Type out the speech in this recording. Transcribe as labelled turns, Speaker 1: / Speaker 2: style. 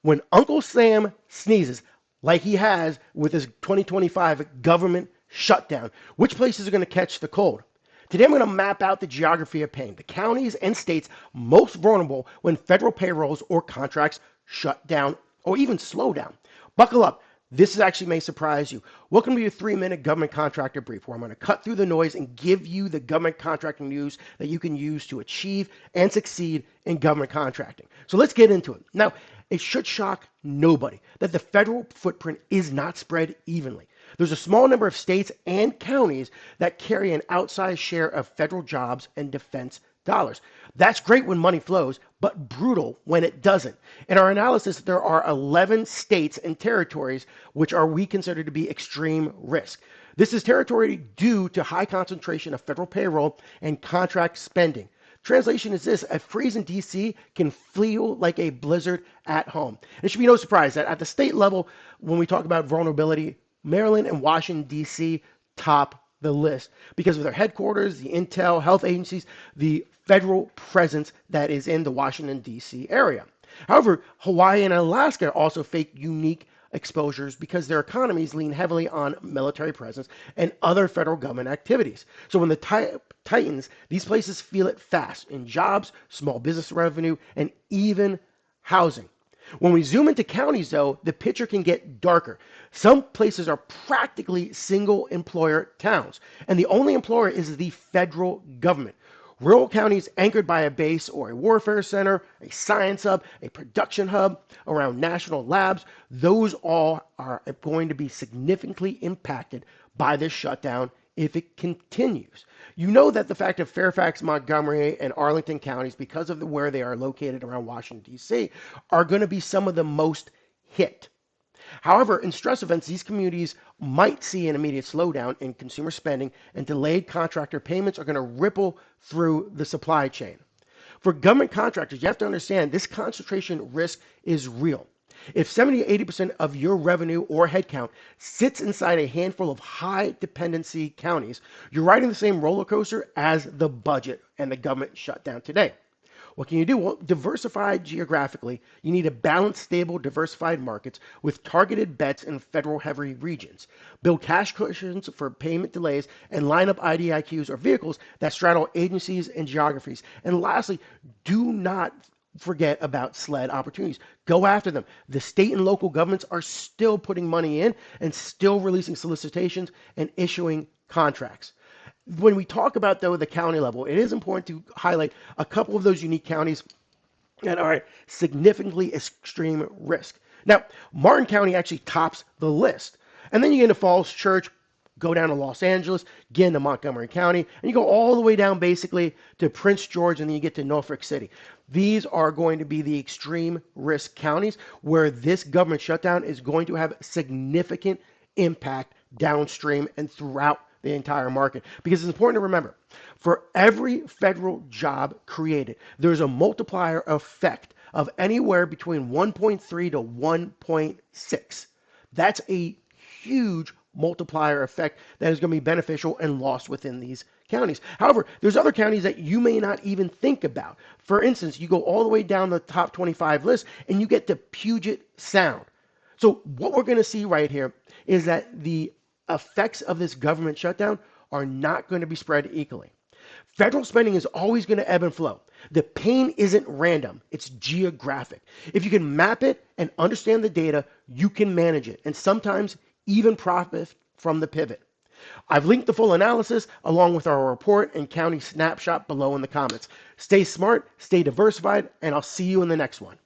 Speaker 1: When Uncle Sam sneezes, like he has with his 2025 government shutdown, which places are going to catch the cold? Today I'm going to map out the geography of pain, the counties and states most vulnerable when federal payrolls or contracts shut down or even slow down. Buckle up. This actually may surprise you. Welcome to your 3-minute government contractor brief, where I'm going to cut through the noise and give you the government contracting news that you can use to achieve and succeed in government contracting. So let's get into it. Now, it should shock nobody that the federal footprint is not spread evenly. There's a small number of states and counties that carry an outsized share of federal jobs and defense dollars. That's great when money flows, but brutal when it doesn't. In our analysis, there are 11 states and territories which we consider to be extreme risk. This is territory due to high concentration of federal payroll and contract spending. Translation is this: a freeze in DC can feel like a blizzard at home. It should be no surprise that at the state level, when we talk about vulnerability, Maryland and Washington, D.C. top the list because of their headquarters, the intel, health agencies, the federal presence that is in the Washington, D.C. area. However, Hawaii and Alaska also face unique exposures because their economies lean heavily on military presence and other federal government activities. So when the tightens, these places feel it fast in jobs, small business revenue, and even housing. When we zoom into counties, though, the picture can get darker. Some places are practically single employer towns, and the only employer is the federal government. Rural counties anchored by a base or a warfare center, a science hub, a production hub around national labs, those all are going to be significantly impacted by this shutdown if it continues. You know that the fact of Fairfax, Montgomery, and Arlington counties, because of where they are located around Washington, D.C., are going to be some of the most hit. However, in stress events, these communities might see an immediate slowdown in consumer spending, and delayed contractor payments are going to ripple through the supply chain. For government contractors, you have to understand this concentration risk is real. If 70 to 80% of your revenue or headcount sits inside a handful of high dependency counties, you're riding the same roller coaster as the budget and the government shutdown today. What can you do? Well, diversify geographically. You need a balanced, stable, diversified markets with targeted bets in federal heavy regions. Build cash cushions for payment delays and line up IDIQs or vehicles that straddle agencies and geographies. And lastly, do not forget about SLED opportunities. Go after them. The state and local governments are still putting money in and still releasing solicitations and issuing contracts. When we talk about, though, the county level, it is important to highlight a couple of those unique counties that are significantly extreme risk. Now, Martin County actually tops the list. And then you get into Falls Church, go down to Los Angeles, get into Montgomery County, and you go all the way down basically to Prince George, and then you get to Norfolk City. These are going to be the extreme risk counties where this government shutdown is going to have significant impact downstream and throughout the entire market. Because it's important to remember, for every federal job created, there's a multiplier effect of anywhere between 1.3 to 1.6. That's a huge multiplier effect that is going to be beneficial and lost within these counties. However, there's other counties that you may not even think about. For instance, you go all the way down the top 25 list and you get to Puget Sound. So what we're going to see right here is that the effects of this government shutdown are not going to be spread equally. Federal spending is always going to ebb and flow. The pain isn't random, it's geographic. If you can map it and understand the data, you can manage it and sometimes even profit from the pivot. I've linked the full analysis along with our report and county snapshot below in the comments. Stay smart, stay diversified, and I'll see you in the next one.